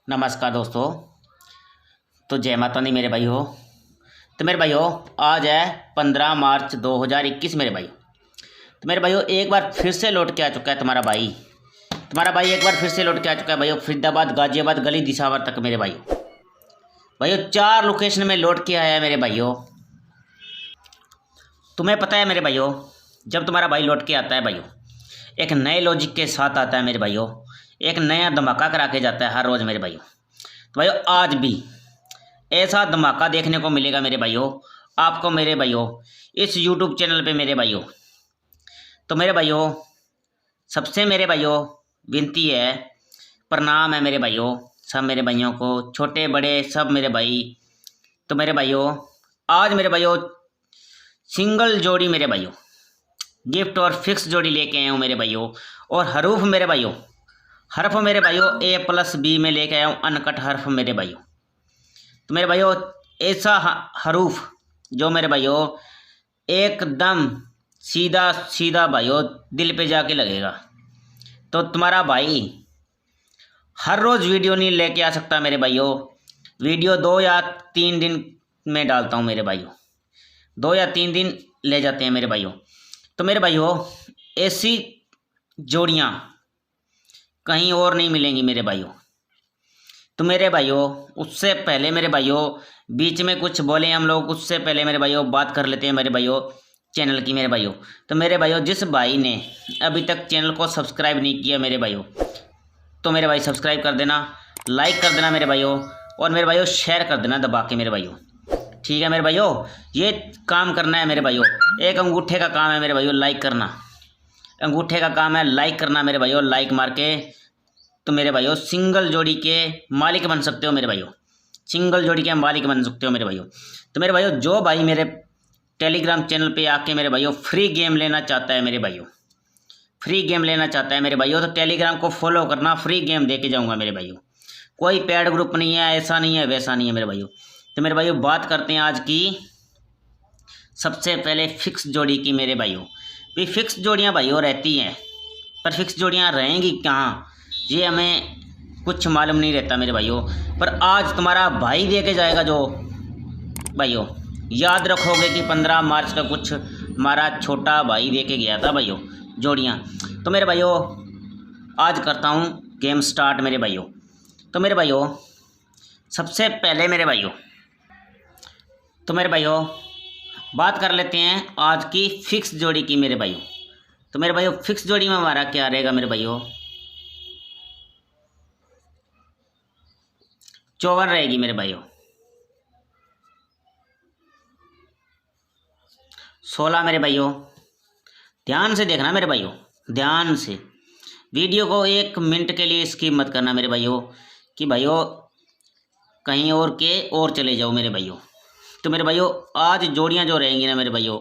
नमस्कार दोस्तों। तो जय माता दी मेरे भाई हो। तो मेरे भाइयों, आज है 15 मार्च 2021 मेरे भाई। तो मेरे भाइयों, एक बार फिर से लौट के आ चुका है तुम्हारा भाई एक बार फिर से लौट के आ चुका है भाइयों, फरीदाबाद गाजियाबाद गली दिसावर तक मेरे भाइयों 4 लोकेशन में लौट के आया है मेरे भाइयों। तुम्हें पता है मेरे भाइयों, जब तुम्हारा भाई लौट के आता है भाइयों, एक नए लॉजिक के साथ आता है मेरे भाइयों, एक नया धमाका करा के जाता है हर रोज़ मेरे भाइयों। तो भाइयों, आज भी ऐसा धमाका देखने को मिलेगा मेरे भाइयों आपको मेरे भाइयों, इस यूट्यूब चैनल पे मेरे भाइयों। तो मेरे भाइयों, सबसे मेरे भाइयों विनती है, प्रणाम है मेरे भाइयों, सब मेरे भाइयों को, छोटे बड़े सब मेरे भाई। तो मेरे भाइयों, आज मेरे भाइयों सिंगल जोड़ी मेरे भाइयों गिफ्ट और फिक्स जोड़ी लेके आया हूँ मेरे भाइयों। और हरूफ मेरे भाइयों, हर्फ मेरे भाइयों A+B में लेके आया हूँ, अनकट हर्फ मेरे भाइयों। तो मेरे भाइयों, ऐसा हरूफ जो मेरे भाइयों एकदम सीधा सीधा भाइयों दिल पे जाके लगेगा। तो तुम्हारा भाई हर रोज़ वीडियो नहीं लेके आ सकता मेरे भाइयों, वीडियो 2 या 3 दिन में डालता हूँ मेरे भाइयों, 2 या 3 दिन ले जाते हैं मेरे भाइयों। तो मेरे भाइयों, ऐसी जोड़ियाँ कहीं और नहीं मिलेंगी मेरे भाइयों। तो मेरे भाइयों, उससे पहले मेरे भाइयों, बीच में कुछ बोले हम लोग, उससे पहले मेरे भाइयों बात कर लेते हैं मेरे भाइयों चैनल की मेरे भाइयों। तो मेरे भाइयों, जिस भाई ने अभी तक चैनल को सब्सक्राइब नहीं किया मेरे भाइयों, तो मेरे भाई सब्सक्राइब कर देना, लाइक कर देना मेरे भाइयों, और मेरे भाइयों शेयर कर देना दबा के मेरे भाइयों। ठीक है मेरे भाइयों, ये काम करना है मेरे भाइयों, एक अंगूठे का काम है मेरे भाइयों, लाइक करना, अंगूठे का काम है लाइक करना मेरे भाइयों। लाइक मार के तो मेरे भाइयों सिंगल जोड़ी के मालिक बन सकते हो मेरे भाइयों, सिंगल जोड़ी के मालिक बन सकते हो मेरे भाइयों। तो मेरे भाइयों, जो भाई मेरे टेलीग्राम चैनल पे आके मेरे भाइयों फ्री गेम लेना चाहता है मेरे भाइयों, फ्री गेम लेना चाहता है मेरे भाइयों, तो टेलीग्राम को फॉलो करना, फ्री गेम दे के जाऊँगा मेरे भाइयों। कोई पेड ग्रुप नहीं है, ऐसा नहीं है वैसा नहीं है मेरे भाइयों। तो मेरे भाइयों, बात करते हैं आज की सबसे पहले फिक्स जोड़ी की मेरे भाइयों। भी फिक्स जोड़ियाँ भाइयों रहती हैं, पर फिक्स जोड़ियाँ रहेंगी कहाँ ये हमें कुछ मालूम नहीं रहता मेरे भाइयों। पर आज तुम्हारा भाई दे के जाएगा जो भाइयों, याद रखोगे कि 15 मार्च का कुछ हमारा छोटा भाई दे के गया था भाइयों जोड़ियाँ। तो मेरे भाइयों, आज करता हूँ गेम स्टार्ट मेरे भाइयों। तो मेरे भाइयों, सबसे पहले मेरे भाइयों, तो मेरे भाइयों बात कर लेते हैं आज की फिक्स जोड़ी की मेरे भाइयों। तो मेरे भाइयों, फिक्स जोड़ी में हमारा क्या रहेगा मेरे भाइयों, 54 रहेगी मेरे भाइयों, 16 मेरे भाइयों। ध्यान से देखना मेरे भाइयों, ध्यान से वीडियो को 1 मिनट के लिए स्किप मत करना मेरे भाइयों, कि भाइयों कहीं और के और चले जाओ मेरे भाइयों। तो मेरे भाइयों, आज जोड़ियां जो रहेंगी ना मेरे भाइयों,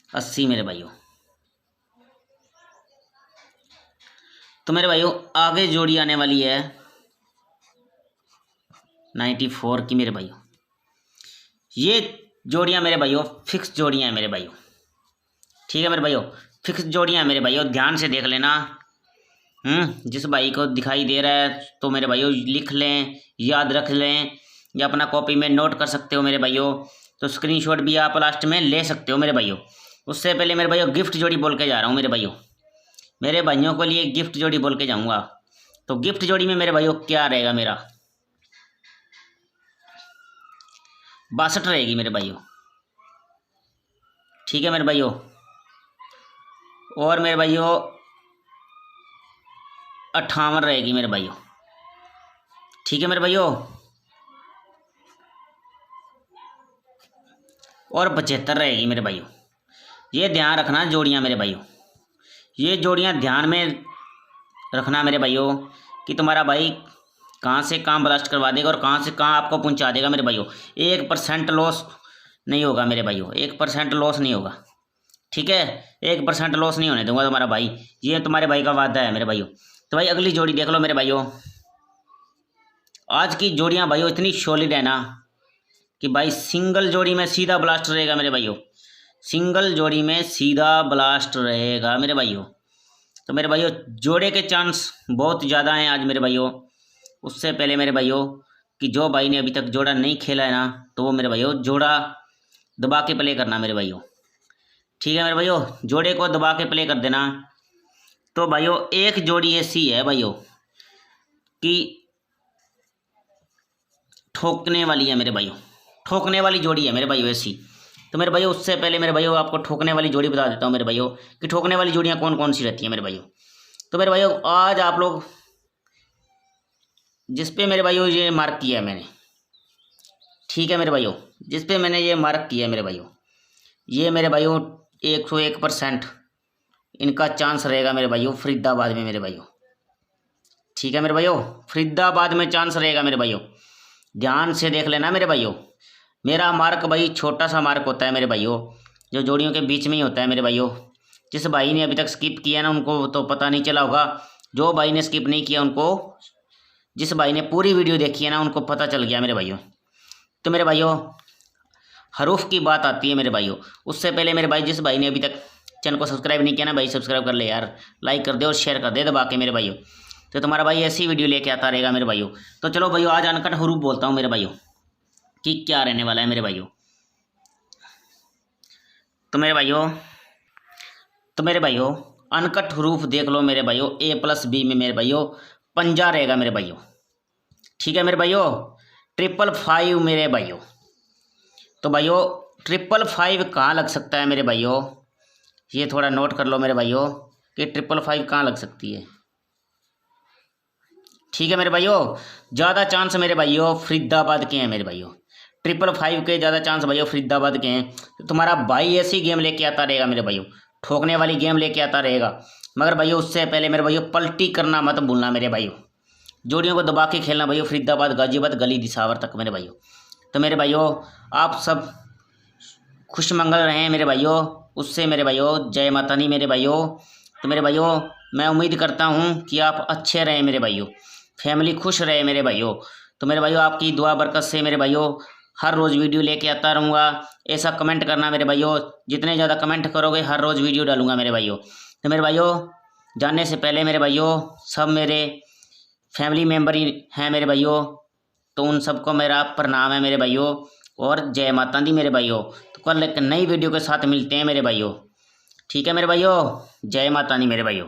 अस्सी मेरे भाइयों। तो मेरे भाइयों, आगे जोड़ी आने वाली है 94 की मेरे भाइयों। ये जोड़ियां मेरे भाइयों फिक्स जोड़ियां हैं मेरे भाइयों। ठीक है मेरे भाइयों, फिक्स जोड़ियां हैं मेरे भाइयों, ध्यान से देख लेना। जिस भाई को दिखाई दे रहा है तो मेरे भाइयों लिख लें, याद रख लें, या अपना कॉपी में नोट कर सकते हो मेरे भाइयों। तो स्क्रीनशॉट भी आप लास्ट में ले सकते हो मेरे भाइयों। उससे पहले मेरे भाइयों गिफ्ट जोड़ी बोल के जा रहा हूँ मेरे भाइयों, मेरे भाइयों के लिए गिफ्ट जोड़ी बोल के जाऊँगा। तो गिफ्ट जोड़ी में मेरे भाइयों क्या रहेगा, मेरा 62 रहेगी मेरे भाइयों। ठीक है मेरे भाइयों, और मेरे भाइयों 58 रहेगी मेरे भाइयों। ठीक है मेरे भाइयों, और 75 रहेगी मेरे भाइयों। ये ध्यान रखना जोड़ियाँ मेरे भाइयों, ये जोड़ियाँ ध्यान में रखना मेरे भाइयों, कि तुम्हारा भाई कहाँ से कहाँ ब्लास्ट करवा देगा और कहाँ से कहाँ आपको पहुँचा देगा मेरे भाइयों। 1% लॉस नहीं होगा मेरे भाइयों, 1% लॉस नहीं होगा। ठीक है, 1% लॉस नहीं होने दूंगा तुम्हारा भाई, ये तुम्हारे भाई का वादा है मेरे भाइयों। तो भाई अगली जोड़ी देख लो मेरे भाइयों। आज की जोड़ियाँ भाइयों इतनी सॉलिड है ना, कि भाई सिंगल जोड़ी में सीधा ब्लास्ट रहेगा मेरे भाइयों, सिंगल जोड़ी में सीधा ब्लास्ट रहेगा मेरे भाइयों। तो मेरे भाइयों जोड़े के चांस बहुत ज़्यादा हैं आज मेरे भाइयों। उससे पहले मेरे भाइयों कि जो भाई ने अभी तक जोड़ा नहीं खेला है ना, तो वो मेरे भाइयों जोड़ा दबा के प्ले करना मेरे भाइयों। ठीक है मेरे भाइयों, जोड़े को दबा के प्ले कर देना। तो भाइयों एक जोड़ी ऐसी है भाइयों कि ठोकने वाली है मेरे भाइयों, ठोकने वाली जोड़ी है मेरे भाइयों ऐसी। तो मेरे भाइयों उससे पहले मेरे भाइयों आपको ठोकने वाली जोड़ी बता देता हूँ मेरे भाइयों कि ठोकने वाली जोड़ियाँ कौन कौन सी रहती हैं मेरे भाइयों। तो मेरे भाइयों आज आप लोग जिस पे मेरे भाइयों ये मार्क किया है मैंने, ठीक है मेरे भाइयों, जिस पे मैंने ये मार्क किया है मेरे भाइयों, ये मेरे भाइयों 101% इनका चांस रहेगा मेरे भाइयों फरीदाबाद में मेरे भाइयों। ठीक है मेरे भाइयों, फरीदाबाद में चांस रहेगा मेरे भाइयों। ध्यान से देख लेना मेरे भाइयों। मेरा मार्क भाई छोटा सा मार्क होता है मेरे भाइयों, जो जोड़ियों के बीच में ही होता है मेरे भाइयों। जिस भाई ने अभी तक स्किप किया ना उनको तो पता नहीं चला होगा, जो भाई ने स्किप नहीं किया उनको, जिस भाई ने पूरी वीडियो देखी है ना उनको पता चल गया मेरे भाइयों। तो मेरे भाइयों हरूफ की बात आती है मेरे भाइयों। उससे पहले मेरे भाई जिस भाई ने अभी तक चैनल को सब्सक्राइब नहीं किया ना भाई, सब्सक्राइब कर ले यार, लाइक कर दे और शेयर कर दे दबा के मेरे भाइयों। तो तुम्हारा भाई ऐसी वीडियो लेके आता रहेगा मेरे भाइयों। तो चलो भाइयों आज अनकट हरूफ बोलता हूँ मेरे भाइयों कि क्या रहने वाला है मेरे भाइयों। तो मेरे भाइयों अनकट हरूफ देख लो मेरे भाइयों। A+B में मेरे भाइयों पंजा रहेगा मेरे भाइयों। ठीक है मेरे भाइयों, 555 मेरे भाइयों। तो भाइयों 555 कहाँ लग सकता है मेरे भाइयों, ये थोड़ा नोट कर लो मेरे भाइयों कि 555 कहाँ लग सकती है। ठीक है मेरे भाइयों, ज़्यादा चांस मेरे भाइयों फरीदाबाद के हैं मेरे भाइयों। 555 के ज़्यादा चांस भाइयों फरीदाबाद के हैं। तो तुम्हारा भाई ऐसी गेम लेके आता रहेगा मेरे भाइयों, ठोकने वाली गेम लेके आता रहेगा। मगर भाइयों उससे पहले मेरे भाइयों पलटी करना मत भूलना मेरे भाइयों। जोड़ियों को दबा के खेलना भाइयों, फरीदाबाद गाजियाबाद गली दिसावर तक मेरे भाइयों। तो मेरे भाइयों आप सब खुशमंगल रहें मेरे भाइयों। उससे मेरे भाइयों जय माता दी मेरे भाइयों। तो मेरे भाइयों मैं उम्मीद करता हूँ कि आप अच्छे रहें मेरे भाइयों, फैमिली खुश रहे मेरे भाइयों। तो मेरे भाइयों आपकी दुआ बरकत से मेरे भाइयों हर रोज़ वीडियो लेके आता रहूँगा। ऐसा कमेंट करना मेरे भाइयों, जितने ज़्यादा कमेंट करोगे हर रोज़ वीडियो डालूंगा मेरे भाइयों। तो मेरे भाइयों जानने से पहले मेरे भाइयों सब मेरे फैमिली मेम्बर ही हैं मेरे भाइयों, तो उन सबको मेरा प्रणाम है मेरे भाइयों और जय माता दी मेरे भाइयों। तो कल एक नई वीडियो के साथ मिलते हैं मेरे भाइयों। ठीक है मेरे भाइयों, जय माता दी मेरे भाइयों।